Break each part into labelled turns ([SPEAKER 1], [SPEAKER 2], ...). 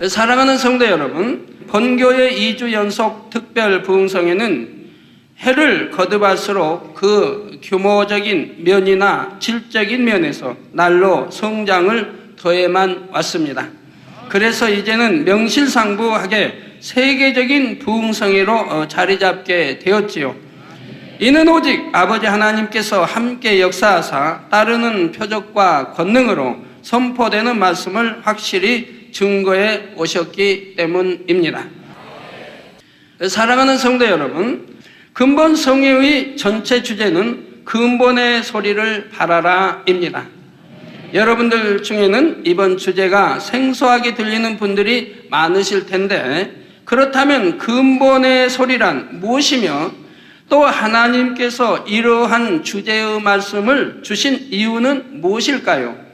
[SPEAKER 1] 사랑하는 성도 여러분, 본교의 2주 연속 특별 부흥성회는 해를 거듭할수록 그 규모적인 면이나 질적인 면에서 날로 성장을 더해만 왔습니다. 그래서 이제는 명실상부하게 세계적인 부흥성회로 자리 잡게 되었지요. 이는 오직 아버지 하나님께서 함께 역사하사 따르는 표적과 권능으로 선포되는 말씀을 확실히 증거해 오셨기 때문입니다. 사랑하는 성도 여러분, 근본 성회의 전체 주제는 근본의 소리를 바라라입니다. 여러분들 중에는 이번 주제가 생소하게 들리는 분들이 많으실 텐데, 그렇다면 근본의 소리란 무엇이며 또 하나님께서 이러한 주제의 말씀을 주신 이유는 무엇일까요?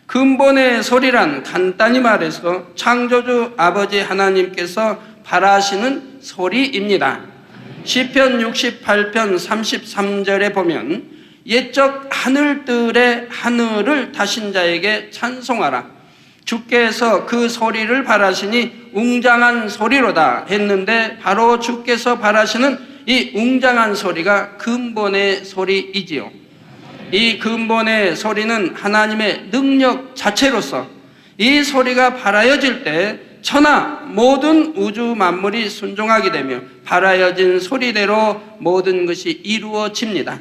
[SPEAKER 1] 근본의 소리란 간단히 말해서 창조주 아버지 하나님께서 바라시는 소리입니다. 시편 68편 33절에 보면 옛적 하늘들의 하늘을 다신 자에게 찬송하라. 주께서 그 소리를 바라시니 웅장한 소리로다 했는데, 바로 주께서 바라시는 이 웅장한 소리가 근본의 소리이지요. 이 근본의 소리는 하나님의 능력 자체로서 이 소리가 바라여질 때 천하 모든 우주 만물이 순종하게 되며 바라여진 소리대로 모든 것이 이루어집니다.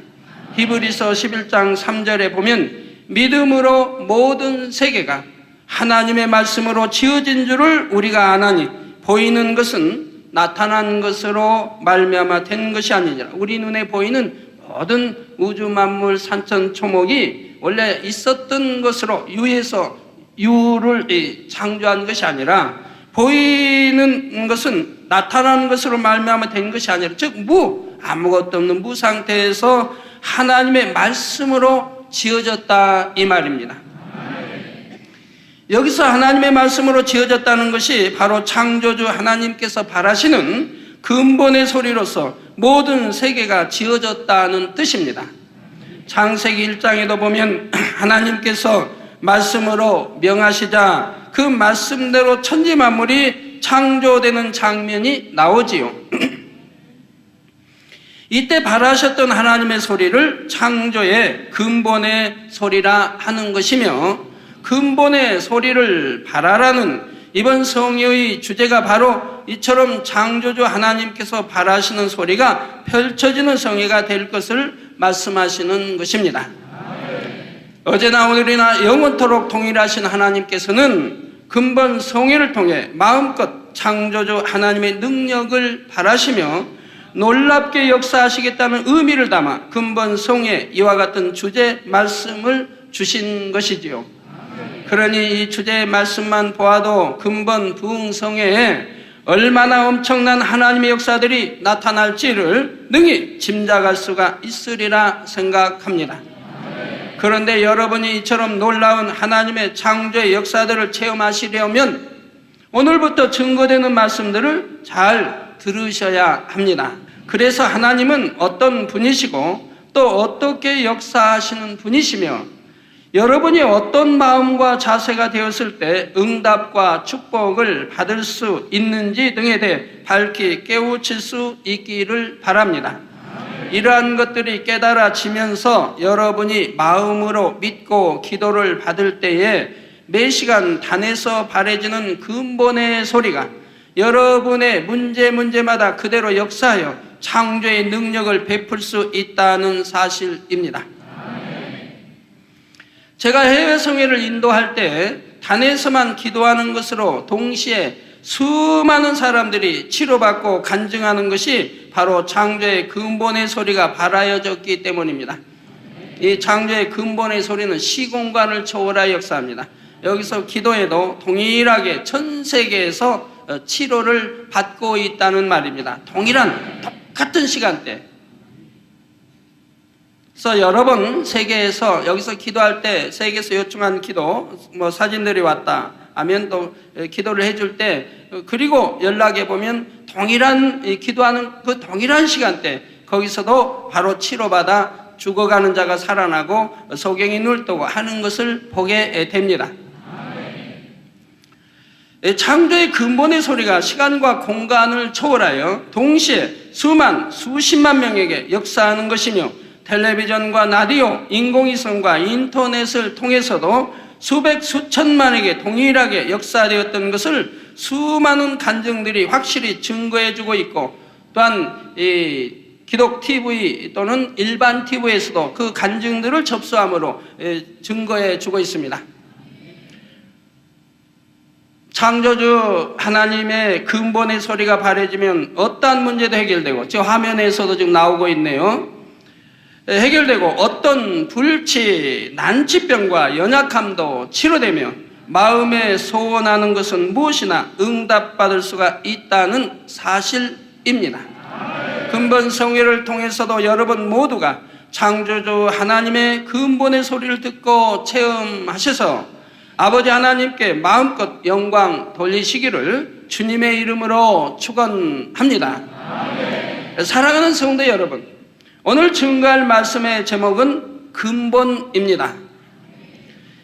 [SPEAKER 1] 히브리서 11장 3절에 보면 믿음으로 모든 세계가 하나님의 말씀으로 지어진 줄을 우리가 아나니 보이는 것은 나타난 것으로 말미암아 된 것이 아니니라. 우리 눈에 보이는 모든 우주 만물 산천초목이 원래 있었던 것으로 유해서 유를 창조한 것이 아니라, 보이는 것은 나타나는 것으로 말미암아 된 것이 아니라, 즉 아무것도 없는 무 상태에서 하나님의 말씀으로 지어졌다 이 말입니다. 여기서 하나님의 말씀으로 지어졌다는 것이 바로 창조주 하나님께서 바라시는 근본의 소리로서 모든 세계가 지어졌다는 뜻입니다. 창세기 1장에도 보면 하나님께서 말씀으로 명하시자 그 말씀대로 천지 만물이 창조되는 장면이 나오지요. 이때 바라셨던 하나님의 소리를 창조의 근본의 소리라 하는 것이며, 근본의 소리를 바라라는 이번 성회의 주제가 바로 이처럼 창조주 하나님께서 바라시는 소리가 펼쳐지는 성회가 될 것을 말씀하시는 것입니다. 어제나 오늘이나 영원토록 동일하신 하나님께서는 근본 성회를 통해 마음껏 창조주 하나님의 능력을 바라시며 놀랍게 역사하시겠다는 의미를 담아 근본 성회 이와 같은 주제 말씀을 주신 것이지요. 그러니 이 주제의 말씀만 보아도 근본 부흥성회에 얼마나 엄청난 하나님의 역사들이 나타날지를 능히 짐작할 수가 있으리라 생각합니다. 그런데 여러분이 이처럼 놀라운 하나님의 창조의 역사들을 체험하시려면 오늘부터 증거되는 말씀들을 잘 들으셔야 합니다. 그래서 하나님은 어떤 분이시고 또 어떻게 역사하시는 분이시며 여러분이 어떤 마음과 자세가 되었을 때 응답과 축복을 받을 수 있는지 등에 대해 밝히 깨우칠 수 있기를 바랍니다. 이러한 것들이 깨달아지면서 여러분이 마음으로 믿고 기도를 받을 때에 매 시간 단에서 바래지는 근본의 소리가 여러분의 문제마다 그대로 역사하여 창조의 능력을 베풀 수 있다는 사실입니다. 제가 해외 성회를 인도할 때 단에서만 기도하는 것으로 동시에 수많은 사람들이 치료받고 간증하는 것이 바로 창조의 근본의 소리가 바라여졌기 때문입니다. 이 창조의 근본의 소리는 시공간을 초월하여 역사합니다. 여기서 기도해도 동일하게 전 세계에서 치료를 받고 있다는 말입니다. 동일한 똑같은 시간대. 그래서 여러 번 세계에서 여기서 기도할 때 세계에서 요청한 기도 사진들이 왔다 하면 또 기도를 해줄 때, 그리고 연락해 보면 동일한 기도하는 그 동일한 시간대 거기서도 바로 치료받아 죽어가는 자가 살아나고 소경이 눈을 뜨고 하는 것을 보게 됩니다. 창조의 근본의 소리가 시간과 공간을 초월하여 동시에 수십만 명에게 역사하는 것이며, 텔레비전과 라디오, 인공위성과 인터넷을 통해서도 수천만에게 동일하게 역사되었던 것을 수많은 간증들이 확실히 증거해주고 있고, 또한 기독 TV 또는 일반 TV에서도 그 간증들을 접수함으로 증거해주고 있습니다. 창조주 하나님의 근본의 소리가 바래지면 어떠한 문제도 해결되고, 저 화면에서도 지금 나오고 있네요. 해결되고 어떤 불치, 난치병과 연약함도 치료되며 마음에 소원하는 것은 무엇이나 응답받을 수가 있다는 사실입니다. 근본 성회를 통해서도 여러분 모두가 창조주 하나님의 근본의 소리를 듣고 체험하셔서 아버지 하나님께 마음껏 영광 돌리시기를 주님의 이름으로 축원합니다. 사랑하는 성도 여러분, 오늘 증거할 말씀의 제목은 근본입니다.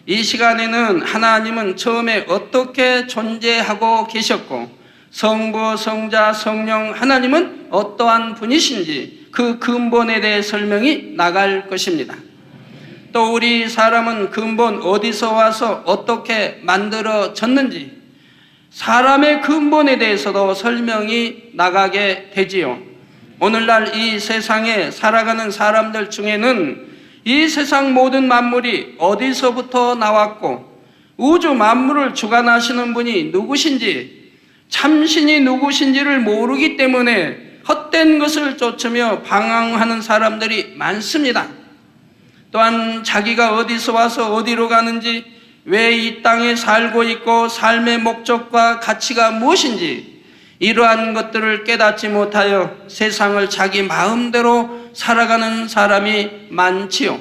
[SPEAKER 1] 이 시간에는 하나님은 처음에 어떻게 존재하고 계셨고, 성부, 성자, 성령 하나님은 어떠한 분이신지 그 근본에 대해 설명이 나갈 것입니다. 또 우리 사람은 근본 어디서 와서 어떻게 만들어졌는지, 사람의 근본에 대해서도 설명이 나가게 되지요. 오늘날 이 세상에 살아가는 사람들 중에는 이 세상 모든 만물이 어디서부터 나왔고 우주 만물을 주관하시는 분이 누구신지, 참신이 누구신지를 모르기 때문에 헛된 것을 쫓으며 방황하는 사람들이 많습니다. 또한 자기가 어디서 와서 어디로 가는지, 왜 이 땅에 살고 있고 삶의 목적과 가치가 무엇인지, 이러한 것들을 깨닫지 못하여 세상을 자기 마음대로 살아가는 사람이 많지요.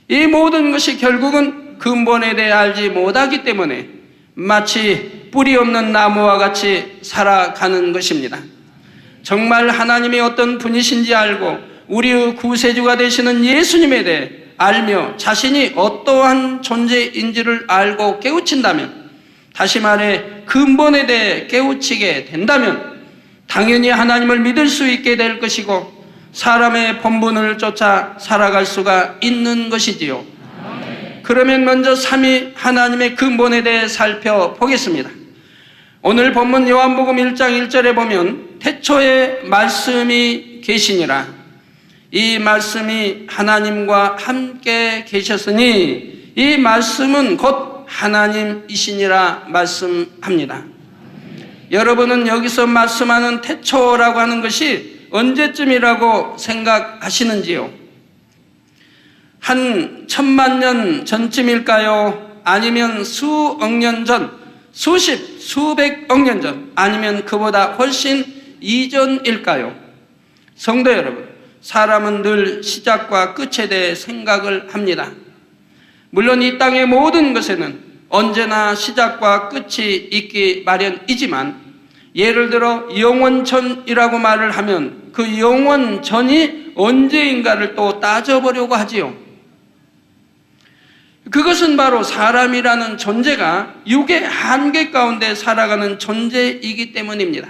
[SPEAKER 1] 이 모든 것이 결국은 근본에 대해 알지 못하기 때문에 마치 뿌리 없는 나무와 같이 살아가는 것입니다. 정말 하나님이 어떤 분이신지 알고 우리의 구세주가 되시는 예수님에 대해 알며 자신이 어떠한 존재인지를 알고 깨우친다면, 다시 말해 근본에 대해 깨우치게 된다면 당연히 하나님을 믿을 수 있게 될 것이고 사람의 본분을 쫓아 살아갈 수가 있는 것이지요. 그러면 먼저 삼위 하나님의 근본에 대해 살펴보겠습니다. 오늘 본문 요한복음 1장 1절에 보면 태초에 말씀이 계시니라. 이 말씀이 하나님과 함께 계셨으니 이 말씀은 곧 하나님이시니라 말씀합니다. 여러분은 여기서 말씀하는 태초라고 하는 것이 언제쯤이라고 생각하시는지요? 한 1000만 년 전쯤일까요? 아니면 수억 년 전, 수백억 년 전, 아니면 그보다 훨씬 이전일까요? 성도 여러분, 사람은 늘 시작과 끝에 대해 생각을 합니다. 물론 이 땅의 모든 것에는 언제나 시작과 끝이 있기 마련이지만, 예를 들어 영원전이라고 말을 하면 그 영원전이 언제인가를 또 따져보려고 하지요. 그것은 바로 사람이라는 존재가 육의 한계 가운데 살아가는 존재이기 때문입니다.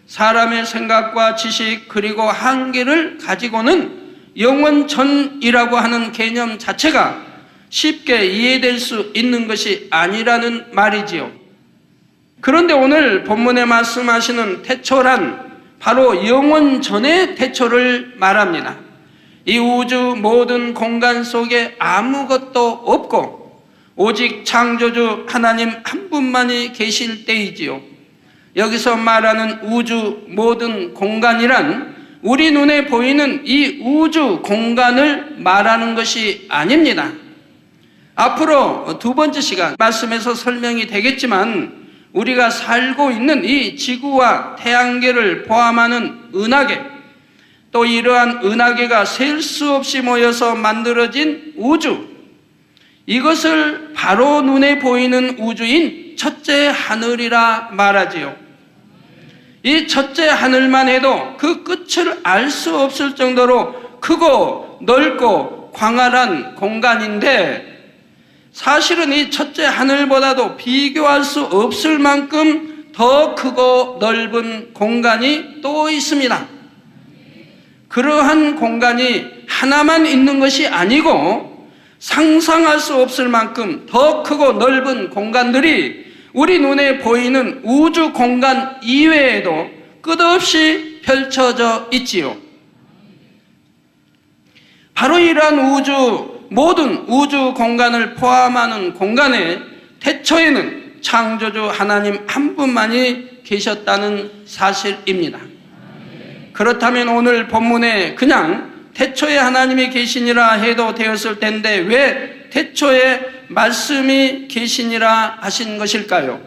[SPEAKER 1] 사람의 생각과 지식 그리고 한계를 가지고는 영원전이라고 하는 개념 자체가 쉽게 이해될 수 있는 것이 아니라는 말이지요. 그런데 오늘 본문에 말씀하시는 태초란 바로 영원전의 태초를 말합니다. 이 우주 모든 공간 속에 아무것도 없고 오직 창조주 하나님 한 분만이 계실 때이지요. 여기서 말하는 우주 모든 공간이란 우리 눈에 보이는 이 우주 공간을 말하는 것이 아닙니다. 앞으로 두 번째 시간 말씀에서 설명이 되겠지만, 우리가 살고 있는 이 지구와 태양계를 포함하는 은하계, 또 이러한 은하계가 셀 수 없이 모여서 만들어진 우주, 이것을 바로 눈에 보이는 우주인 첫째 하늘이라 말하지요. 이 첫째 하늘만 해도 그 끝을 알 수 없을 정도로 크고 넓고 광활한 공간인데, 사실은 이 첫째 하늘보다도 비교할 수 없을 만큼 더 크고 넓은 공간이 또 있습니다. 그러한 공간이 하나만 있는 것이 아니고 상상할 수 없을 만큼 더 크고 넓은 공간들이 우리 눈에 보이는 우주 공간 이외에도 끝없이 펼쳐져 있지요. 바로 이러한 모든 우주 공간을 포함하는 공간에 태초에는 창조주 하나님 한 분만이 계셨다는 사실입니다. 그렇다면 오늘 본문에 그냥 태초에 하나님이 계시니라 해도 되었을 텐데 왜 태초에 말씀이 계시니라 하신 것일까요?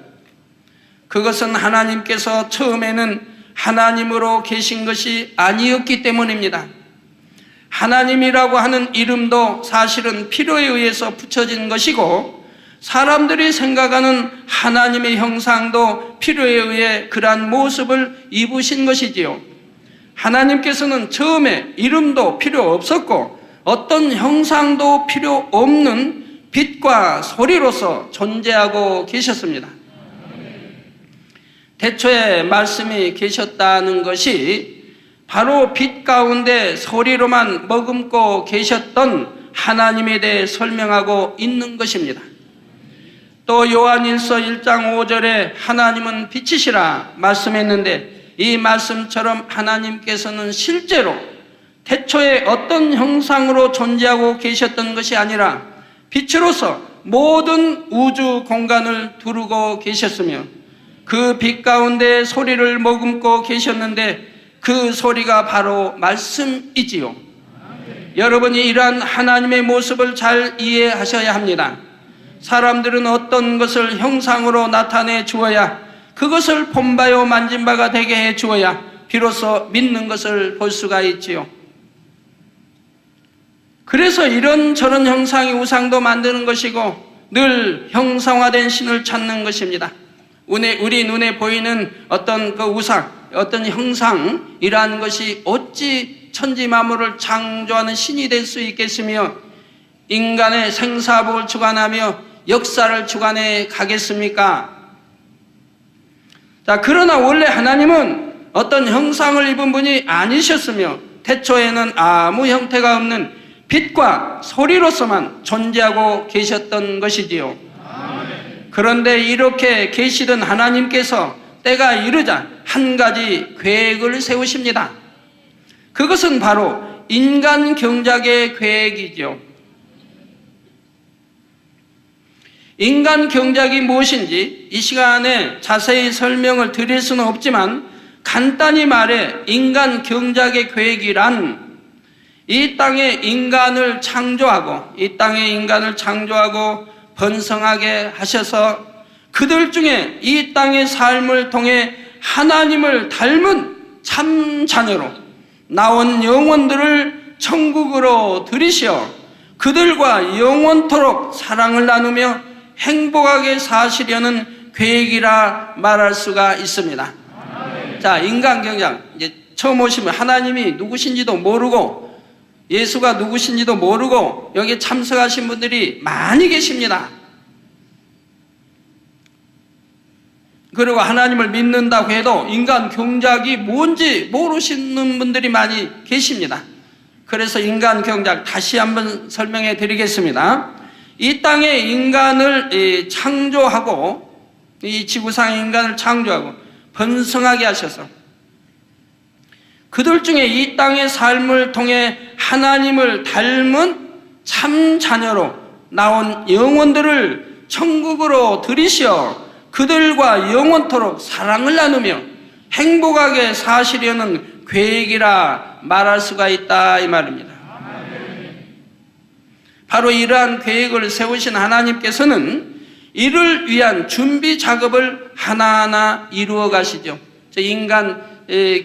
[SPEAKER 1] 그것은 하나님께서 처음에는 하나님으로 계신 것이 아니었기 때문입니다. 하나님이라고 하는 이름도 사실은 필요에 의해서 붙여진 것이고 사람들이 생각하는 하나님의 형상도 필요에 의해 그러한 모습을 입으신 것이지요. 하나님께서는 처음에 이름도 필요 없었고 어떤 형상도 필요 없는 빛과 소리로서 존재하고 계셨습니다. 태초에 말씀이 계셨다는 것이 바로 빛 가운데 소리로만 머금고 계셨던 하나님에 대해 설명하고 있는 것입니다. 또 요한일서 1장 5절에 하나님은 빛이시라 말씀했는데 이 말씀처럼 하나님께서는 실제로 태초에 어떤 형상으로 존재하고 계셨던 것이 아니라 빛으로서 모든 우주 공간을 두르고 계셨으며 그 빛 가운데 소리를 머금고 계셨는데 그 소리가 바로 말씀이지요. 여러분이 이러한 하나님의 모습을 잘 이해하셔야 합니다. 사람들은 어떤 것을 형상으로 나타내 주어야 그것을 본바요 만진 바가 되게 해 주어야 비로소 믿는 것을 볼 수가 있지요. 그래서 이런저런 형상의 우상도 만드는 것이고 늘 형상화된 신을 찾는 것입니다. 우리 눈에 보이는 어떤 그 우상, 어떤 형상이라는 것이 어찌 천지 만물을 창조하는 신이 될 수 있겠으며 인간의 생사복을 주관하며 역사를 주관해 가겠습니까? 자, 그러나 원래 하나님은 어떤 형상을 입은 분이 아니셨으며 태초에는 아무 형태가 없는 빛과 소리로서만 존재하고 계셨던 것이지요. 그런데 이렇게 계시던 하나님께서 때가 이르자 한 가지 계획을 세우십니다. 그것은 바로 인간 경작의 계획이죠. 인간 경작이 무엇인지 이 시간에 자세히 설명을 드릴 수는 없지만 간단히 말해 인간 경작의 계획이란 이 땅에 인간을 창조하고 번성하게 하셔서 그들 중에 이 땅의 삶을 통해 하나님을 닮은 참 자녀로 나온 영혼들을 천국으로 들이시어 그들과 영원토록 사랑을 나누며 행복하게 사시려는 계획이라 말할 수가 있습니다. 자, 인간 경작 이제 처음 오시면 하나님이 누구신지도 모르고 예수가 누구신지도 모르고 여기 참석하신 분들이 많이 계십니다. 그리고 하나님을 믿는다고 해도 인간 경작이 뭔지 모르시는 분들이 많이 계십니다. 그래서 인간 경작 다시 한번 설명해 드리겠습니다. 이 땅에 인간을 창조하고 이 지구상의 인간을 창조하고 번성하게 하셔서 그들 중에 이 땅의 삶을 통해 하나님을 닮은 참 자녀로 나온 영혼들을 천국으로 들이시어 그들과 영원토록 사랑을 나누며 행복하게 사시려는 계획이라 말할 수가 있다 이 말입니다. 바로 이러한 계획을 세우신 하나님께서는 이를 위한 준비 작업을 하나하나 이루어 가시죠. 인간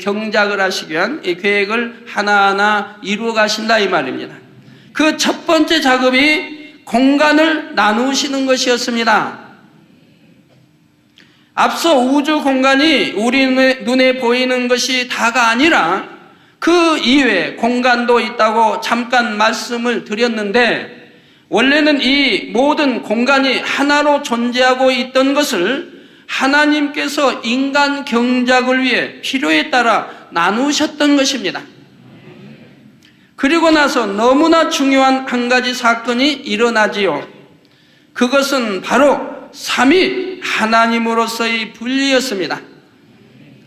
[SPEAKER 1] 경작을 하시기 위한 이 계획을 하나하나 이루어 가신다 이 말입니다. 그 첫 번째 작업이 공간을 나누시는 것이었습니다. 앞서 우주 공간이 우리 눈에 보이는 것이 다가 아니라 그 이외에 공간도 있다고 잠깐 말씀을 드렸는데 원래는 이 모든 공간이 하나로 존재하고 있던 것을 하나님께서 인간 경작을 위해 필요에 따라 나누셨던 것입니다. 그리고 나서 너무나 중요한 한 가지 사건이 일어나지요. 그것은 바로 삼위 하나님으로서의 분리였습니다.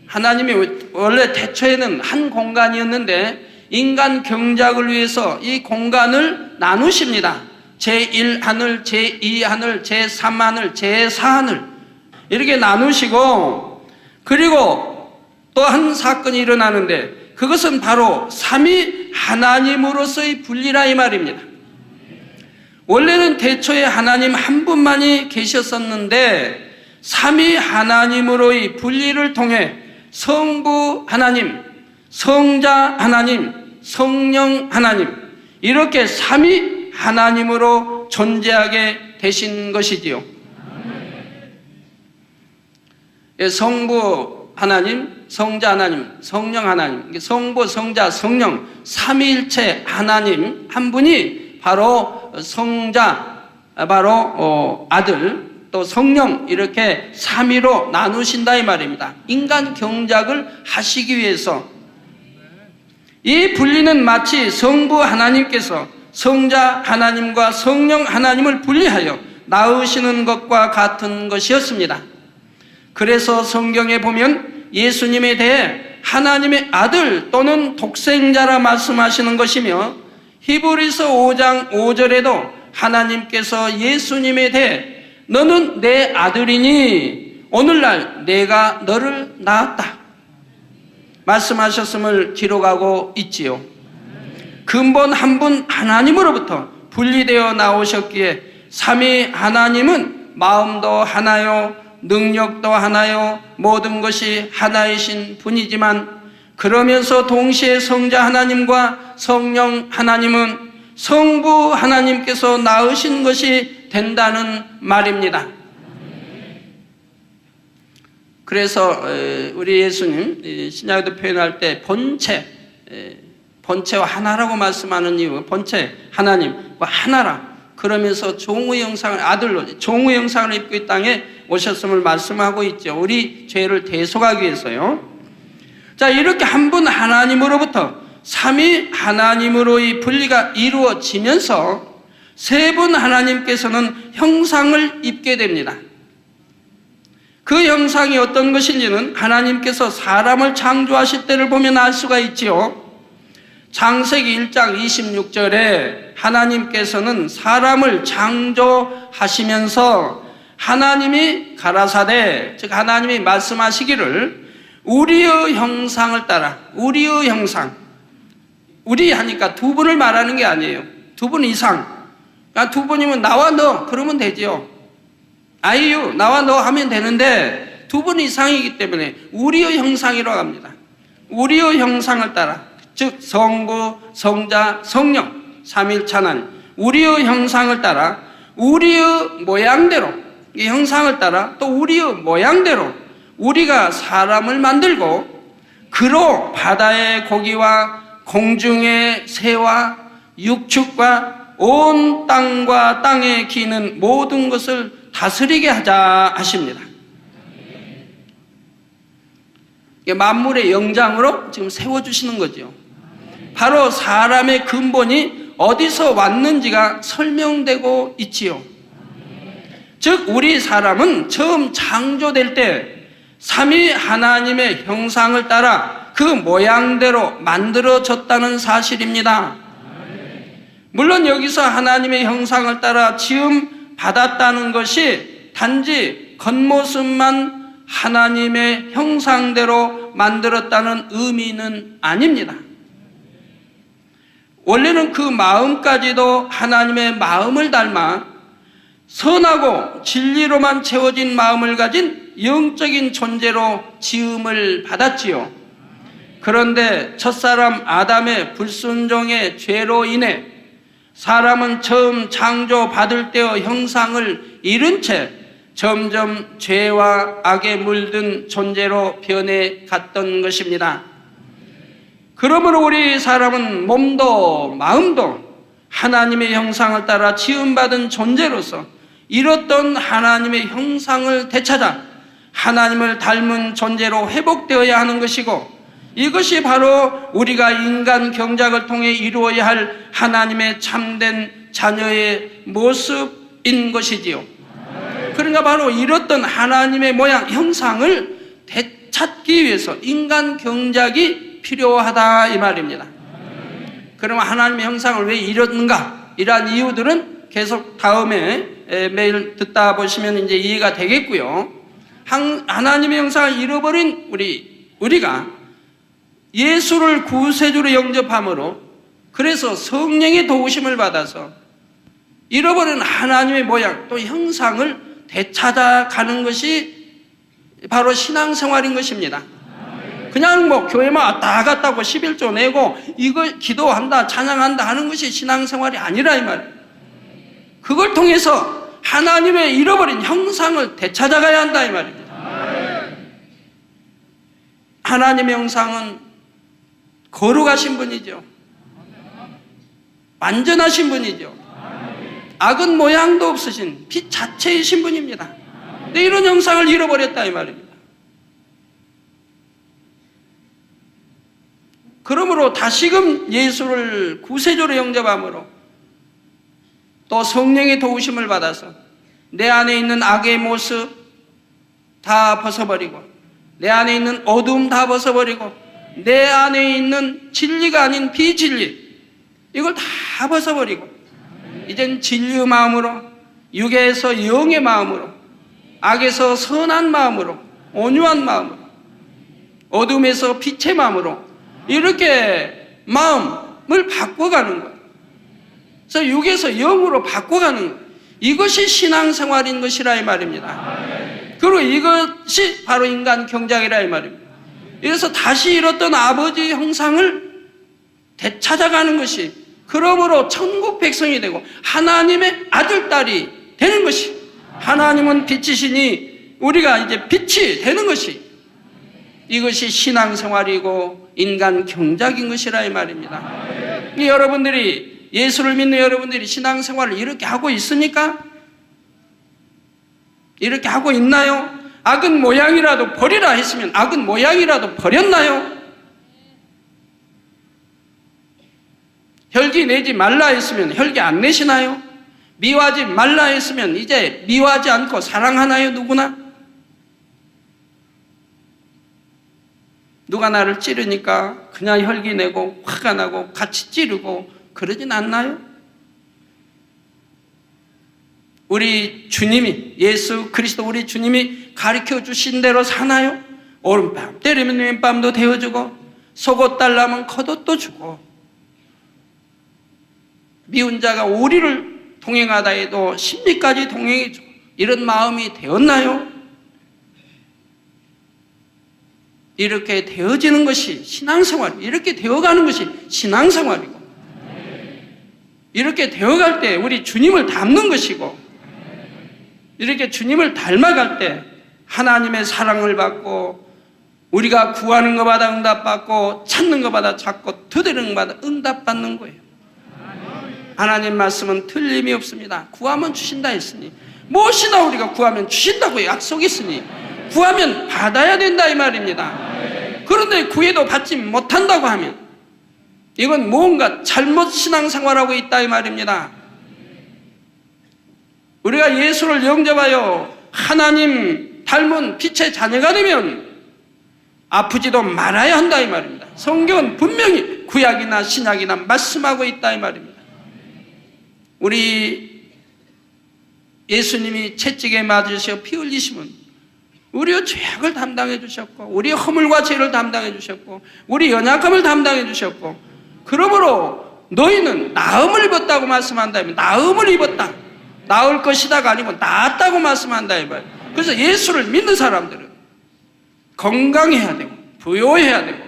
[SPEAKER 1] 하나님이 원래 태초에는 한 공간이었는데 인간 경작을 위해서 이 공간을 나누십니다. 제1하늘, 제2하늘, 제3하늘, 제4하늘 이렇게 나누시고, 그리고 또 한 사건이 일어나는데 그것은 바로 삼위 하나님으로서의 분리라 이 말입니다. 원래는 태초에 하나님 한 분만이 계셨었는데 삼위 하나님으로의 분리를 통해 성부 하나님, 성자 하나님, 성령 하나님 이렇게 삼위 하나님으로 존재하게 되신 것이지요. 성부 하나님, 성자 하나님, 성령 하나님, 성부, 성자, 성령 삼위일체 하나님 한 분이 바로 성자, 바로 아들, 또 성령 이렇게 삼위로 나누신다 이 말입니다. 인간 경작을 하시기 위해서. 이 분리는 마치 성부 하나님께서 성자 하나님과 성령 하나님을 분리하여 낳으시는 것과 같은 것이었습니다. 그래서 성경에 보면 예수님에 대해 하나님의 아들 또는 독생자라 말씀하시는 것이며, 히브리서 5장 5절에도 하나님께서 예수님에 대해 너는 내 아들이니 오늘날 내가 너를 낳았다 말씀하셨음을 기록하고 있지요. 근본 한 분 하나님으로부터 분리되어 나오셨기에 삼위 하나님은 마음도 하나요, 능력도 하나요, 모든 것이 하나이신 분이지만, 그러면서 동시에 성자 하나님과 성령 하나님은 성부 하나님께서 낳으신 것이 된다는 말입니다. 그래서 우리 예수님 신약에도 표현할 때 본체와 하나라고 말씀하는 이유, 본체 하나님과 하나라 그러면서 종의 형상을, 아들로 종의 형상을 입고 이 땅에 오셨음을 말씀하고 있죠. 우리 죄를 대속하기 위해서요. 자, 이렇게 한 분 하나님으로부터 삼위 하나님으로의 분리가 이루어지면서 세 분 하나님께서는 형상을 입게 됩니다. 그 형상이 어떤 것인지는 하나님께서 사람을 창조하실 때를 보면 알 수가 있지요. 창세기 1장 26절에 하나님께서는 사람을 창조하시면서 하나님이 가라사대, 즉 하나님이 말씀하시기를 우리의 형상을 따라, 우리의 형상, 우리 하니까 두 분을 말하는 게 아니에요. 두 분 이상. 그러니까 두 분이면 나와 너 그러면 되죠. 아이유 나와 너 하면 되는데 두 분 이상이기 때문에 우리의 형상이라고 합니다. 우리의 형상을 따라, 즉 성부, 성자, 성령 삼위일체 하나님, 우리의 형상을 따라 우리의 모양대로, 이 형상을 따라 또 우리의 모양대로 우리가 사람을 만들고 그로 바다의 고기와 공중의 새와 육축과 온 땅과 땅에 기는 모든 것을 다스리게 하자 하십니다. 만물의 영장으로 지금 세워주시는 거죠. 바로 사람의 근본이 어디서 왔는지가 설명되고 있지요. 즉 우리 사람은 처음 창조될 때 삼위 하나님의 형상을 따라 그 모양대로 만들어졌다는 사실입니다. 물론 여기서 하나님의 형상을 따라 지음 받았다는 것이 단지 겉모습만 하나님의 형상대로 만들었다는 의미는 아닙니다. 원래는 그 마음까지도 하나님의 마음을 닮아 선하고 진리로만 채워진 마음을 가진 영적인 존재로 지음을 받았지요. 그런데 첫사람 아담의 불순종의 죄로 인해 사람은 처음 창조받을 때의 형상을 잃은 채 점점 죄와 악에 물든 존재로 변해갔던 것입니다. 그러므로 우리 사람은 몸도 마음도 하나님의 형상을 따라 지음받은 존재로서 잃었던 하나님의 형상을 되찾아 하나님을 닮은 존재로 회복되어야 하는 것이고, 이것이 바로 우리가 인간 경작을 통해 이루어야 할 하나님의 참된 자녀의 모습인 것이지요. 그러니까 바로 잃었던 하나님의 모양, 형상을 되찾기 위해서 인간 경작이 필요하다 이 말입니다. 그러면 하나님의 형상을 왜 잃었는가? 이러한 이유들은 계속 다음에 매일 듣다 보시면 이제 이해가 되겠고요. 하나님의 형상을 잃어버린 우리가 예수를 구세주로 영접함으로, 그래서 성령의 도우심을 받아서 잃어버린 하나님의 모양 또 형상을 되찾아가는 것이 바로 신앙생활인 것입니다. 그냥 뭐 교회만 왔다 갔다 하고 11조 내고 이거 기도한다 찬양한다 하는 것이 신앙생활이 아니라 이 말이에요. 그걸 통해서 하나님의 잃어버린 형상을 되찾아가야 한다 이 말입니다. 하나님의 형상은 거룩하신 분이죠. 완전하신 분이죠. 악은 모양도 없으신 빛 자체이신 분입니다. 근데 이런 형상을 잃어버렸다 이 말입니다. 그러므로 다시금 예수를 구세주로 영접함으로 또 성령의 도우심을 받아서 내 안에 있는 악의 모습 다 벗어버리고, 내 안에 있는 어두움 다 벗어버리고, 내 안에 있는 진리가 아닌 비진리 이걸 다 벗어버리고 이젠 진리의 마음으로, 육에서 영의 마음으로, 악에서 선한 마음으로, 온유한 마음으로, 어둠에서 빛의 마음으로 이렇게 마음을 바꿔가는 거예요. 그래서 육에서 영으로 바꿔가는 거예요. 이것이 신앙생활인 것이라 이 말입니다. 그리고 이것이 바로 인간 경작이라 이 말입니다. 그래서 다시 잃었던 아버지 형상을 되찾아가는 것이, 그러므로 천국 백성이 되고 하나님의 아들, 딸이 되는 것이, 하나님은 빛이시니 우리가 이제 빛이 되는 것이, 이것이 신앙생활이고 인간 경작인 것이라 이 말입니다. 여러분들이, 예수를 믿는 여러분들이 신앙생활을 이렇게 하고 있습니까? 이렇게 하고 있나요? 악은 모양이라도 버리라 했으면 악은 모양이라도 버렸나요? 혈기 내지 말라 했으면 혈기 안 내시나요? 미워하지 말라 했으면 이제 미워하지 않고 사랑하나요? 누구나? 누가 나를 찌르니까 그냥 혈기 내고 화가 나고 같이 찌르고 그러진 않나요? 우리 주님이, 예수 그리스도 우리 주님이 가르쳐 주신 대로 사나요? 오른밤 때리면 왼밤도 데워주고, 속옷 달라면 겉옷도 주고, 미운 자가 오리를 동행하다 해도 십리까지 동행해주고, 이런 마음이 되었나요? 이렇게 되어지는 것이 신앙생활, 이렇게 되어가는 것이 신앙생활이고, 이렇게 되어갈 때 우리 주님을 닮는 것이고, 이렇게 주님을 닮아갈 때 하나님의 사랑을 받고, 우리가 구하는 것마다 응답받고, 찾는 것마다 찾고, 두드리는 것마다 응답받는 거예요. 하나님 말씀은 틀림이 없습니다. 구하면 주신다 했으니, 무엇이나 우리가 구하면 주신다고 약속했으니 구하면 받아야 된다 이 말입니다. 그런데 구해도 받지 못한다고 하면 이건 뭔가 잘못 신앙생활하고 있다 이 말입니다. 우리가 예수를 영접하여 하나님 닮은 빛의 자녀가 되면 아프지도 말아야 한다 이 말입니다. 성경은 분명히 구약이나 신약이나 말씀하고 있다 이 말입니다. 우리 예수님이 채찍에 맞으셔 피 흘리시면 우리의 죄악을 담당해 주셨고, 우리의 허물과 죄를 담당해 주셨고, 우리 연약함을 담당해 주셨고, 그러므로 너희는 나음을 입었다고 말씀한다면 나음을 입었다, 나을 것이다가 아니고 나았다고 말씀한다 이 말. 그래서 예수를 믿는 사람들은 건강해야 되고 부요해야 되고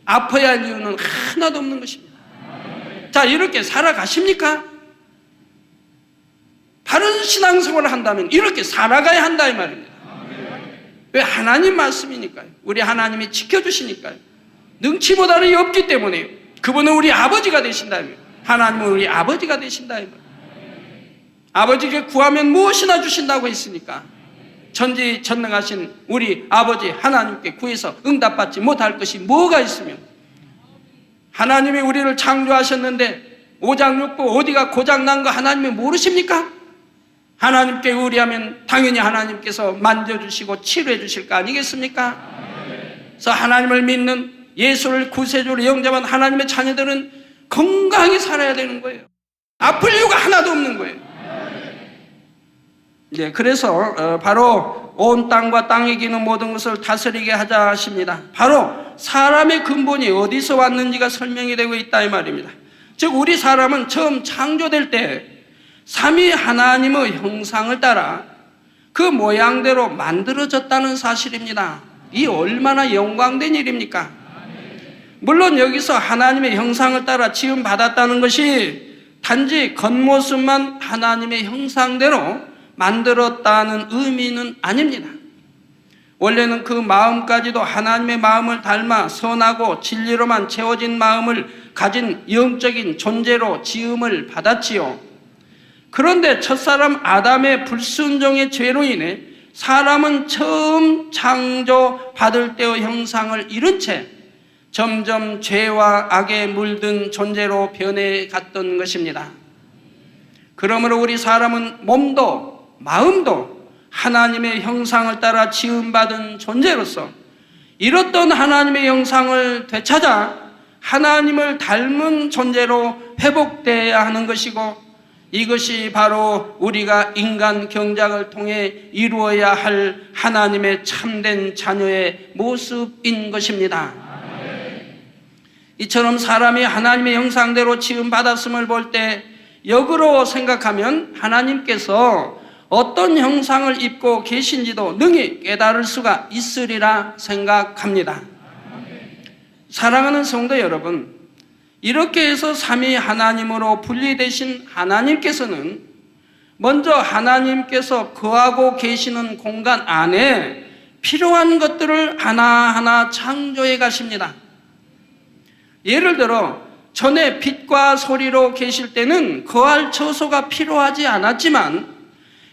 [SPEAKER 1] 아파야 할 이유는 하나도 없는 것입니다. 자, 이렇게 살아가십니까? 바른 신앙생활을 한다면 이렇게 살아가야 한다 이 말입니다. 왜? 하나님 말씀이니까요. 우리 하나님이 지켜주시니까요. 능치보다는 없기 때문에요. 그분은 우리 아버지가 되신다며 하나님은 우리 아버지가 되신다 이 말이에요. 아버지께 구하면 무엇이나 주신다고 했으니까 전지전능하신 우리 아버지 하나님께 구해서 응답받지 못할 것이 뭐가 있으며, 하나님이 우리를 창조하셨는데 오장육부 어디가 고장난 거 하나님이 모르십니까? 하나님께 의뢰하면 당연히 하나님께서 만져주시고 치료해 주실 거 아니겠습니까? 그래서 하나님을 믿는, 예수를 구세주로 영접한 하나님의 자녀들은 건강히 살아야 되는 거예요. 아플 이유가 하나도 없는 거예요. 그래서 바로 온 땅과 땅에 기는 모든 것을 다스리게 하자 하십니다. 바로 사람의 근본이 어디서 왔는지가 설명이 되고 있다 이 말입니다. 즉 우리 사람은 처음 창조될 때 삼위 하나님의 형상을 따라 그 모양대로 만들어졌다는 사실입니다. 이 얼마나 영광된 일입니까? 물론 여기서 하나님의 형상을 따라 지음받았다는 것이 단지 겉모습만 하나님의 형상대로 만들었다는 의미는 아닙니다. 원래는 그 마음까지도 하나님의 마음을 닮아 선하고 진리로만 채워진 마음을 가진 영적인 존재로 지음을 받았지요. 그런데 첫사람 아담의 불순종의 죄로 인해 사람은 처음 창조받을 때의 형상을 잃은 채 점점 죄와 악에 물든 존재로 변해갔던 것입니다. 그러므로 우리 사람은 몸도 마음도 하나님의 형상을 따라 지음받은 존재로서 잃었던 하나님의 형상을 되찾아 하나님을 닮은 존재로 회복되어야 하는 것이고, 이것이 바로 우리가 인간 경작을 통해 이루어야 할 하나님의 참된 자녀의 모습인 것입니다. 이처럼 사람이 하나님의 형상대로 지음받았음을 볼 때 역으로 생각하면 하나님께서 어떤 형상을 입고 계신지도 능히 깨달을 수가 있으리라 생각합니다. 사랑하는 성도 여러분, 이렇게 해서 삼위 하나님으로 분리되신 하나님께서는 먼저 하나님께서 거하고 계시는 공간 안에 필요한 것들을 하나하나 창조해 가십니다. 예를 들어 전에 빛과 소리로 계실 때는 거할 처소가 필요하지 않았지만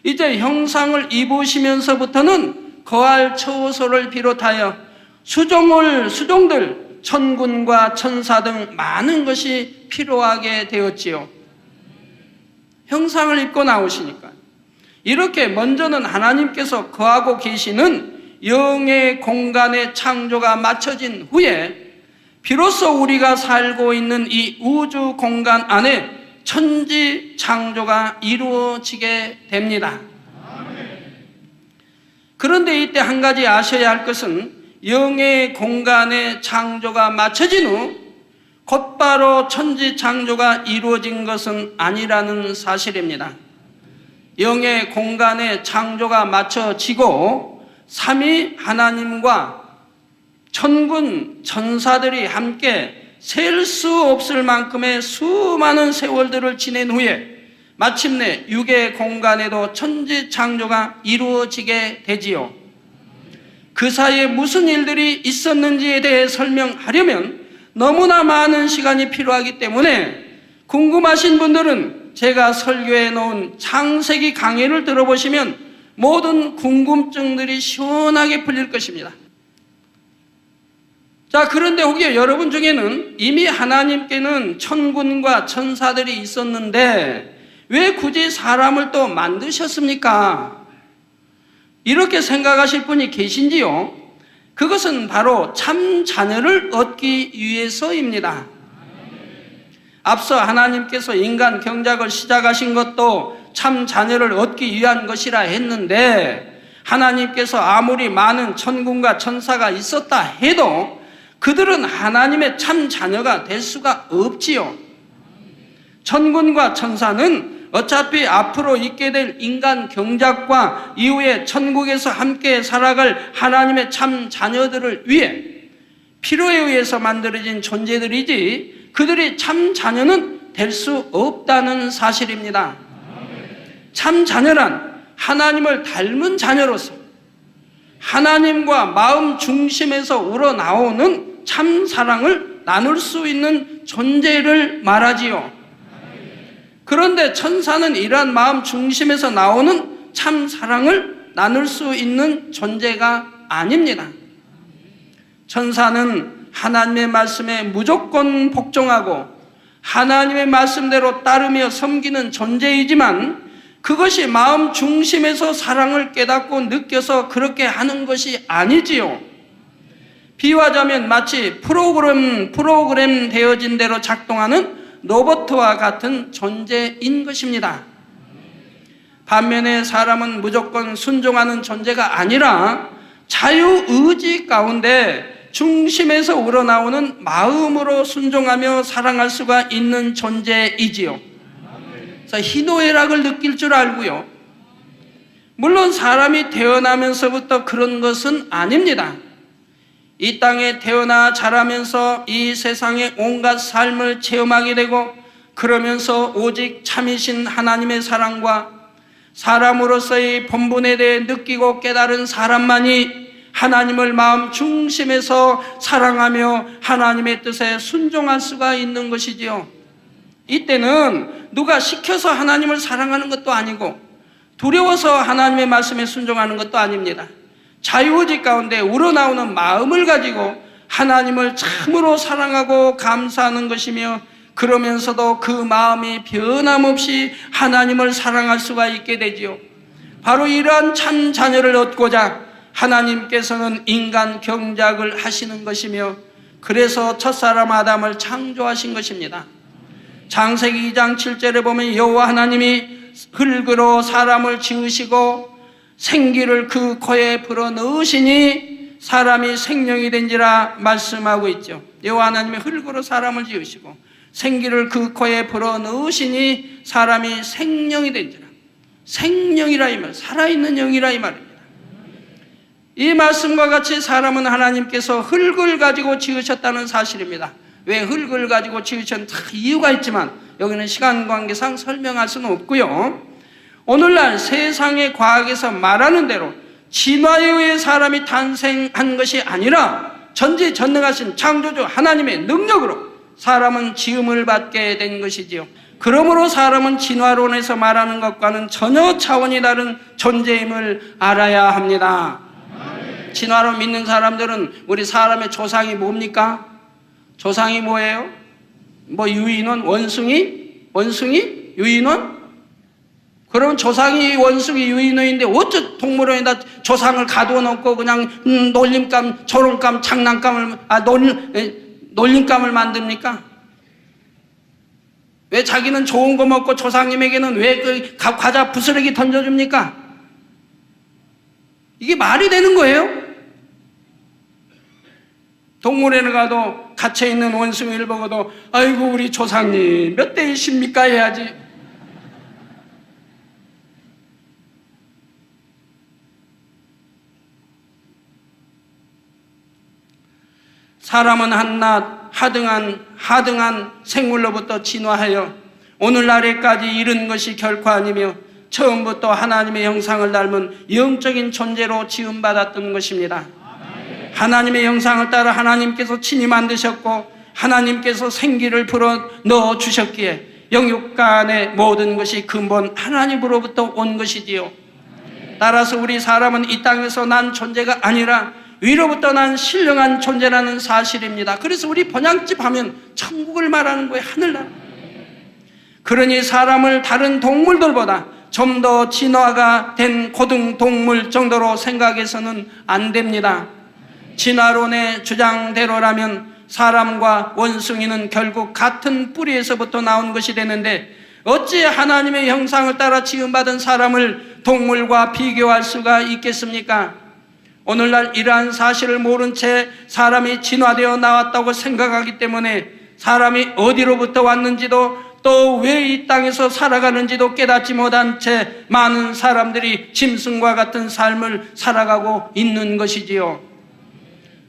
[SPEAKER 1] 이제 형상을 입으시면서부터는 거할 처소를 비롯하여 수종들, 천군과 천사 등 많은 것이 필요하게 되었지요. 형상을 입고 나오시니까. 이렇게 먼저는 하나님께서 거하고 계시는 영의 공간의 창조가 마쳐진 후에 비로소 우리가 살고 있는 이 우주 공간 안에 천지 창조가 이루어지게 됩니다. 그런데 이때 한 가지 아셔야 할 것은 영의 공간의 창조가 마쳐진 후 곧바로 천지 창조가 이루어진 것은 아니라는 사실입니다. 영의 공간의 창조가 마쳐지고 삼위 하나님과 천군, 천사들이 함께 셀 수 없을 만큼의 수많은 세월들을 지낸 후에 마침내 육의 공간에도 천지 창조가 이루어지게 되지요. 그 사이에 무슨 일들이 있었는지에 대해 설명하려면 너무나 많은 시간이 필요하기 때문에 궁금하신 분들은 제가 설교해 놓은 창세기 강의를 들어보시면 모든 궁금증들이 시원하게 풀릴 것입니다. 자, 그런데 혹여 여러분 중에는 이미 하나님께는 천군과 천사들이 있었는데 왜 굳이 사람을 또 만드셨습니까? 이렇게 생각하실 분이 계신지요? 그것은 바로 참 자녀를 얻기 위해서입니다. 앞서 하나님께서 인간 경작을 시작하신 것도 참 자녀를 얻기 위한 것이라 했는데, 하나님께서 아무리 많은 천군과 천사가 있었다 해도 그들은 하나님의 참 자녀가 될 수가 없지요. 천군과 천사는 어차피 앞으로 있게 될 인간 경작과 이후에 천국에서 함께 살아갈 하나님의 참 자녀들을 위해 필요에 의해서 만들어진 존재들이지 그들이 참 자녀는 될 수 없다는 사실입니다. 참 자녀란 하나님을 닮은 자녀로서 하나님과 마음 중심에서 우러나오는 참 사랑을 나눌 수 있는 존재를 말하지요. 그런데 천사는 이러한 마음 중심에서 나오는 참 사랑을 나눌 수 있는 존재가 아닙니다. 천사는 하나님의 말씀에 무조건 복종하고 하나님의 말씀대로 따르며 섬기는 존재이지만 그것이 마음 중심에서 사랑을 깨닫고 느껴서 그렇게 하는 것이 아니지요. 비유하자면 마치 프로그램 되어진 대로 작동하는 로봇과 같은 존재인 것입니다. 반면에 사람은 무조건 순종하는 존재가 아니라 자유의지 가운데 중심에서 우러나오는 마음으로 순종하며 사랑할 수가 있는 존재이지요. 그래서 희노애락을 느낄 줄 알고요. 물론 사람이 태어나면서부터 그런 것은 아닙니다. 이 땅에 태어나 자라면서 이 세상의 온갖 삶을 체험하게 되고 그러면서 오직 참이신 하나님의 사랑과 사람으로서의 본분에 대해 느끼고 깨달은 사람만이 하나님을 마음 중심에서 사랑하며 하나님의 뜻에 순종할 수가 있는 것이지요. 이때는 누가 시켜서 하나님을 사랑하는 것도 아니고 두려워서 하나님의 말씀에 순종하는 것도 아닙니다. 자유의지 가운데 우러나오는 마음을 가지고 하나님을 참으로 사랑하고 감사하는 것이며 그러면서도 그 마음이 변함없이 하나님을 사랑할 수가 있게 되지요. 바로 이러한 참 자녀를 얻고자 하나님께서는 인간 경작을 하시는 것이며 그래서 첫사람 아담을 창조하신 것입니다. 창세기 2장 7절에 보면 여호와 하나님이 흙으로 사람을 지으시고 생기를 그 코에 불어넣으시니 사람이 생명이 된지라 말씀하고 있죠. 여호와 하나님이 흙으로 사람을 지으시고 생기를 그 코에 불어넣으시니 사람이 생명이 된지라. 생명이라 이 말, 살아있는 영이라 이 말입니다. 이 말씀과 같이 사람은 하나님께서 흙을 가지고 지으셨다는 사실입니다. 왜 흙을 가지고 지으셨는지 이유가 있지만 여기는 시간 관계상 설명할 수는 없고요. 오늘날 세상의 과학에서 말하는 대로 진화에 의해 사람이 탄생한 것이 아니라 전지전능하신 창조주 하나님의 능력으로 사람은 지음을 받게 된 것이지요. 그러므로 사람은 진화론에서 말하는 것과는 전혀 차원이 다른 존재임을 알아야 합니다. 진화론 믿는 사람들은 우리 사람의 조상이 뭡니까? 조상이 뭐예요? 뭐 유인원? 원숭이? 유인원? 그러면 조상이 원숭이 유인원인데 어째 동물원에다 조상을 가두어 놓고 그냥 놀림감, 조롱감, 장난감을 놀림감을 만듭니까? 왜 자기는 좋은 거 먹고 조상님에게는 왜 그 과자 부스러기 던져줍니까? 이게 말이 되는 거예요? 동물원에 가도 갇혀있는 원숭이를 보고도 아이고 우리 조상님 몇 대이십니까 해야지. 사람은 한낱 하등한 생물로부터 진화하여 오늘날에까지 이른 것이 결코 아니며 처음부터 하나님의 형상을 닮은 영적인 존재로 지음받았던 것입니다. 하나님의 형상을 따라 하나님께서 친히 만드셨고 하나님께서 생기를 불어 넣어 주셨기에 영육간의 모든 것이 근본 하나님으로부터 온 것이지요. 따라서 우리 사람은 이 땅에서 난 존재가 아니라 위로부터 난 신령한 존재라는 사실입니다. 그래서 우리 번향집 하면 천국을 말하는 거예요. 하늘나라. 그러니 사람을 다른 동물들보다 좀 더 진화가 된 고등동물 정도로 생각해서는 안 됩니다. 진화론의 주장대로라면 사람과 원숭이는 결국 같은 뿌리에서부터 나온 것이 되는데 어찌 하나님의 형상을 따라 지음받은 사람을 동물과 비교할 수가 있겠습니까? 오늘날 이러한 사실을 모른 채 사람이 진화되어 나왔다고 생각하기 때문에 사람이 어디로부터 왔는지도 또 왜 이 땅에서 살아가는지도 깨닫지 못한 채 많은 사람들이 짐승과 같은 삶을 살아가고 있는 것이지요.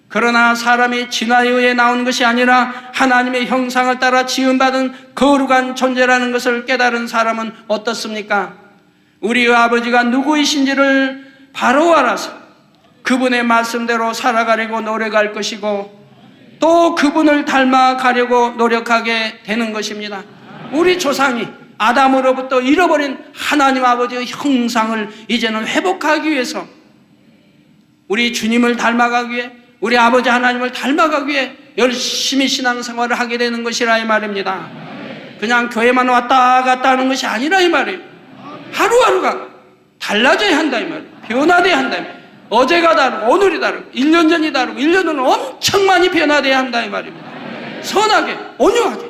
[SPEAKER 1] 그러나 사람이 진화에 의해 나온 것이 아니라 하나님의 형상을 따라 지음받은 거룩한 존재라는 것을 깨달은 사람은 어떻습니까? 우리 아버지가 누구이신지를 바로 알아서 그분의 말씀대로 살아가려고 노력할 것이고 또 그분을 닮아가려고 노력하게 되는 것입니다. 우리 조상이 아담으로부터 잃어버린 하나님 아버지의 형상을 이제는 회복하기 위해서 우리 주님을 닮아가기 위해, 우리 아버지 하나님을 닮아가기 위해 열심히 신앙생활을 하게 되는 것이라 이 말입니다. 그냥 교회만 왔다 갔다 하는 것이 아니라 이 말이에요. 하루하루가 달라져야 한다 이 말이에요. 변화돼야 한다 이 말이에요. 어제가 다르고 오늘이 다르고 1년 전이 다르고 1년 후는 엄청 많이 변화돼야 한다 이 말입니다. 선하게, 온유하게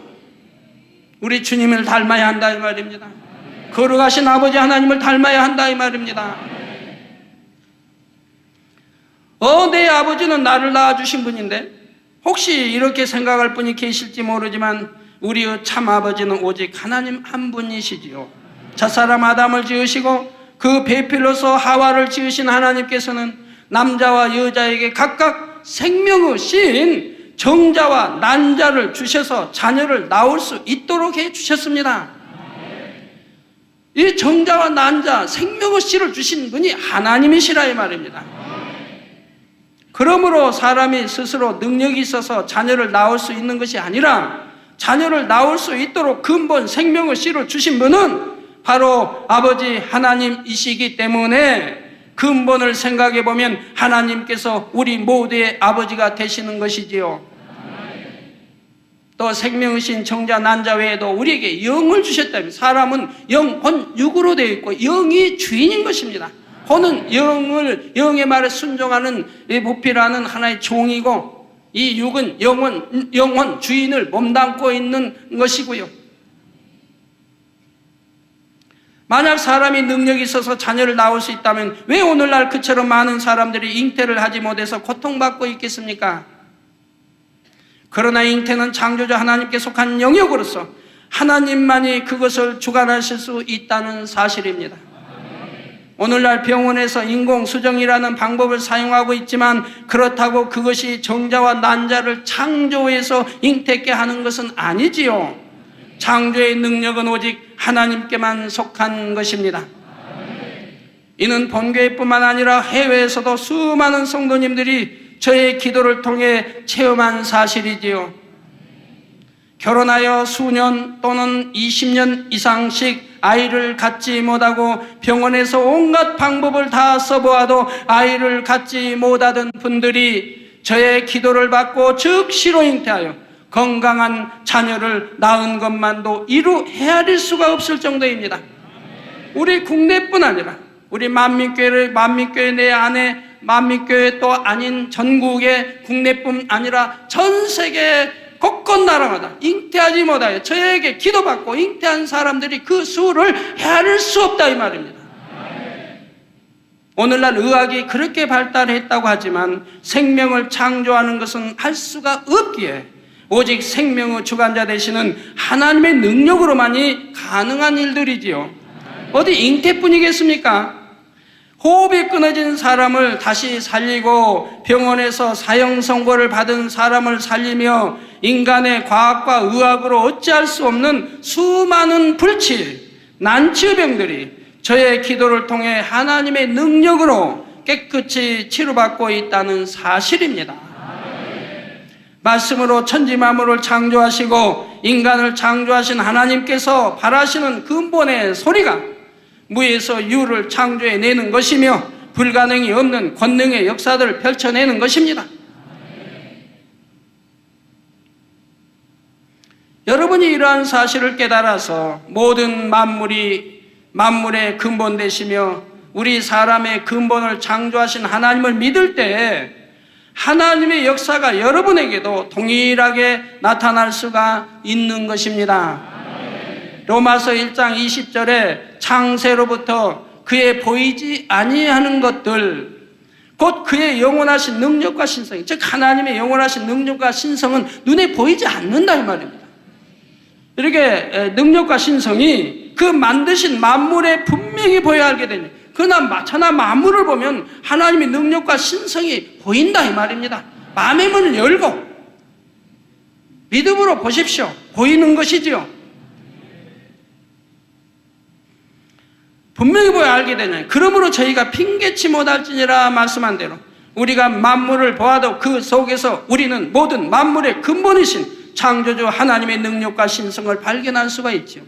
[SPEAKER 1] 우리 주님을 닮아야 한다 이 말입니다. 거룩하신 아버지 하나님을 닮아야 한다 이 말입니다. 내 아버지는 나를 낳아주신 분인데, 혹시 이렇게 생각할 분이 계실지 모르지만 우리의 참 아버지는 오직 하나님 한 분이시지요. 첫사람 아담을 지으시고 그 배필로서 하와를 지으신 하나님께서는 남자와 여자에게 각각 생명의 씨인 정자와 난자를 주셔서 자녀를 낳을 수 있도록 해주셨습니다. 이 정자와 난자, 생명의 씨를 주신 분이 하나님이시라 이 말입니다. 그러므로 사람이 스스로 능력이 있어서 자녀를 낳을 수 있는 것이 아니라 자녀를 낳을 수 있도록 근본 생명의 씨를 주신 분은 바로 아버지 하나님이시기 때문에 근본을 생각해 보면 하나님께서 우리 모두의 아버지가 되시는 것이지요. 또 생명이신 정자 난자 외에도 우리에게 영을 주셨다면, 사람은 영, 혼, 육으로 되어 있고 영이 주인인 것입니다. 혼은 영의 말에 순종하는 부피라는 하나의 종이고, 이 육은 영혼 주인을 몸담고 있는 것이고요. 만약 사람이 능력이 있어서 자녀를 낳을 수 있다면 왜 오늘날 그처럼 많은 사람들이 잉태를 하지 못해서 고통받고 있겠습니까? 그러나 잉태는 창조주 하나님께 속한 영역으로서 하나님만이 그것을 주관하실 수 있다는 사실입니다. 오늘날 병원에서 인공수정이라는 방법을 사용하고 있지만 그렇다고 그것이 정자와 난자를 창조해서 잉태케 하는 것은 아니지요. 창조의 능력은 오직 하나님께만 속한 것입니다. 이는 본교회뿐만 아니라 해외에서도 수많은 성도님들이 저의 기도를 통해 체험한 사실이지요. 결혼하여 수년 또는 20년 이상씩 아이를 갖지 못하고 병원에서 온갖 방법을 다 써보아도 아이를 갖지 못하던 분들이 저의 기도를 받고 즉시로 잉태하여 건강한 자녀를 낳은 것만도 이루 헤아릴 수가 없을 정도입니다. 우리 국내뿐 아니라 우리 만민교회 내 안에 만민교회 또 아닌 전국의 국내뿐 아니라 전 세계 곳곳 나라마다 잉태하지 못하여 저에게 기도받고 잉태한 사람들이 그 수를 헤아릴 수 없다 이 말입니다. 오늘날 의학이 그렇게 발달했다고 하지만 생명을 창조하는 것은 할 수가 없기에 오직 생명의 주관자 되시는 하나님의 능력으로만이 가능한 일들이지요. 어디 잉태뿐이겠습니까? 호흡이 끊어진 사람을 다시 살리고 병원에서 사형 선고를 받은 사람을 살리며 인간의 과학과 의학으로 어찌할 수 없는 수많은 불치, 난치병들이 저의 기도를 통해 하나님의 능력으로 깨끗이 치료받고 있다는 사실입니다. 말씀으로 천지 만물을 창조하시고 인간을 창조하신 하나님께서 바라시는 근본의 소리가 무에서 유를 창조해내는 것이며 불가능이 없는 권능의 역사들을 펼쳐내는 것입니다. 여러분이 이러한 사실을 깨달아서 모든 만물의 근본 되시며 우리 사람의 근본을 창조하신 하나님을 믿을 때 하나님의 역사가 여러분에게도 동일하게 나타날 수가 있는 것입니다. 로마서 1장 20절에 창세로부터 그의 보이지 아니하는 것들, 곧 그의 영원하신 능력과 신성, 즉 하나님의 영원하신 능력과 신성은 눈에 보이지 않는다 이 말입니다. 이렇게 능력과 신성이 그 만드신 만물에 분명히 보여야 알게 되니, 그러나 천하 만물을 보면 하나님의 능력과 신성이 보인다 이 말입니다. 마음의 문을 열고 믿음으로 보십시오. 보이는 것이지요. 분명히 보여 알게 되냐. 그러므로 저희가 핑계치 못할지니라 말씀한 대로 우리가 만물을 보아도 그 속에서 우리는 모든 만물의 근본이신 창조주 하나님의 능력과 신성을 발견할 수가 있죠.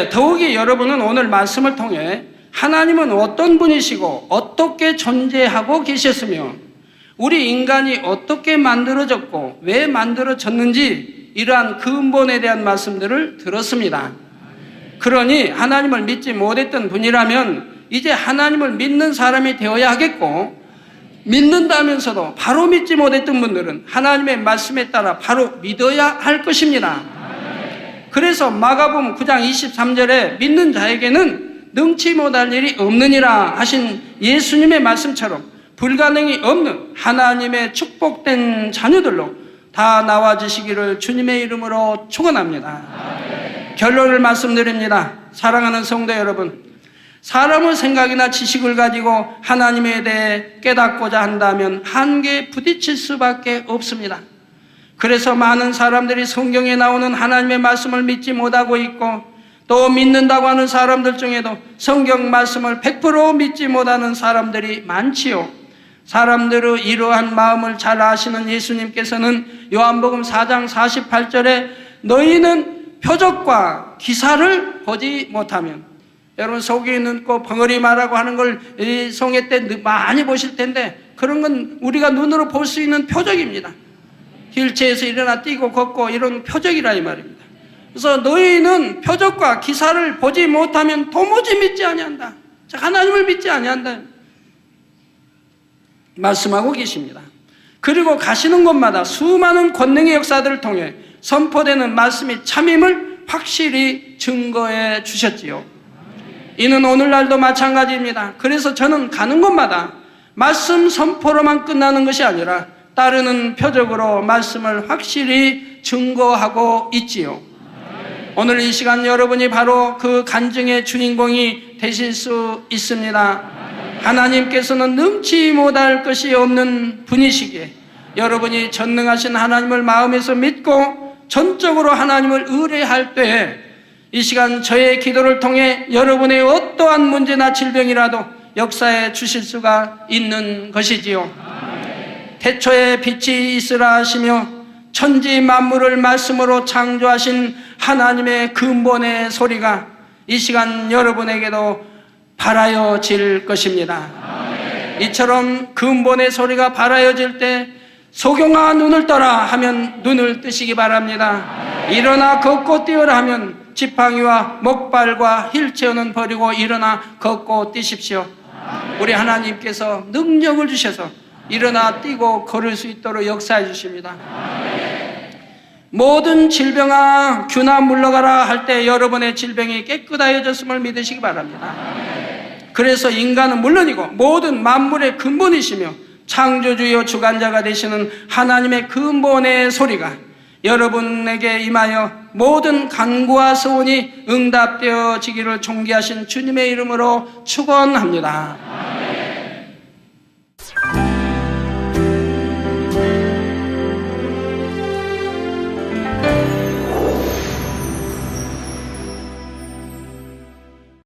[SPEAKER 1] 더욱이 여러분은 오늘 말씀을 통해 하나님은 어떤 분이시고 어떻게 존재하고 계셨으며 우리 인간이 어떻게 만들어졌고 왜 만들어졌는지 이러한 근본에 대한 말씀들을 들었습니다. 그러니 하나님을 믿지 못했던 분이라면 이제 하나님을 믿는 사람이 되어야 하겠고, 믿는다면서도 바로 믿지 못했던 분들은 하나님의 말씀에 따라 바로 믿어야 할 것입니다. 그래서 마가복음 9장 23절에 믿는 자에게는 능치 못할 일이 없느니라 하신 예수님의 말씀처럼 불가능이 없는 하나님의 축복된 자녀들로 다 나와주시기를 주님의 이름으로 축원합니다. 결론을 말씀드립니다. 사랑하는 성도 여러분, 사람의 생각이나 지식을 가지고 하나님에 대해 깨닫고자 한다면 한계에 부딪힐 수밖에 없습니다. 그래서 많은 사람들이 성경에 나오는 하나님의 말씀을 믿지 못하고 있고, 또 믿는다고 하는 사람들 중에도 성경 말씀을 100% 믿지 못하는 사람들이 많지요. 사람들의 이러한 마음을 잘 아시는 예수님께서는 요한복음 4장 48절에 너희는 표적과 기사를 보지 못하면, 여러분 속이 눈고 벙어리 말하고 하는 걸 성회 때 많이 보실 텐데, 그런 건 우리가 눈으로 볼 수 있는 표적입니다. 휠체어에서 일어나 뛰고 걷고 이런 표적이라 이 말입니다. 그래서 너희는 표적과 기사를 보지 못하면 도무지 믿지 아니한다. 하나님을 믿지 아니한다 말씀하고 계십니다. 그리고 가시는 곳마다 수많은 권능의 역사들을 통해 선포되는 말씀이 참임을 확실히 증거해 주셨지요. 이는 오늘날도 마찬가지입니다. 그래서 저는 가는 곳마다 말씀 선포로만 끝나는 것이 아니라 따르는 표적으로 말씀을 확실히 증거하고 있지요. 오늘 이 시간 여러분이 바로 그 간증의 주인공이 되실 수 있습니다. 하나님께서는 능치 못할 것이 없는 분이시기에 여러분이 전능하신 하나님을 마음에서 믿고 전적으로 하나님을 의뢰할 때에 이 시간 저의 기도를 통해 여러분의 어떠한 문제나 질병이라도 역사해 주실 수가 있는 것이지요. 태초에 빛이 있으라 하시며 천지 만물을 말씀으로 창조하신 하나님의 근본의 소리가 이 시간 여러분에게도 발하여질 것입니다. 이처럼 근본의 소리가 발하여질 때 소경아 눈을 떠라 하면 눈을 뜨시기 바랍니다. 일어나 걷고 뛰어라 하면 지팡이와 목발과 휠체어는 버리고 일어나 걷고 뛰십시오. 우리 하나님께서 능력을 주셔서 일어나 뛰고 걸을 수 있도록 역사해 주십니다. 모든 질병아 균아 물러가라 할 때 여러분의 질병이 깨끗하여졌음을 믿으시기 바랍니다. 그래서 인간은 물론이고 모든 만물의 근본이시며 창조주요 주관자가 되시는 하나님의 근본의 소리가 여러분에게 임하여 모든 간구와 소원이 응답되어지기를 존귀하신 주님의 이름으로 축원합니다.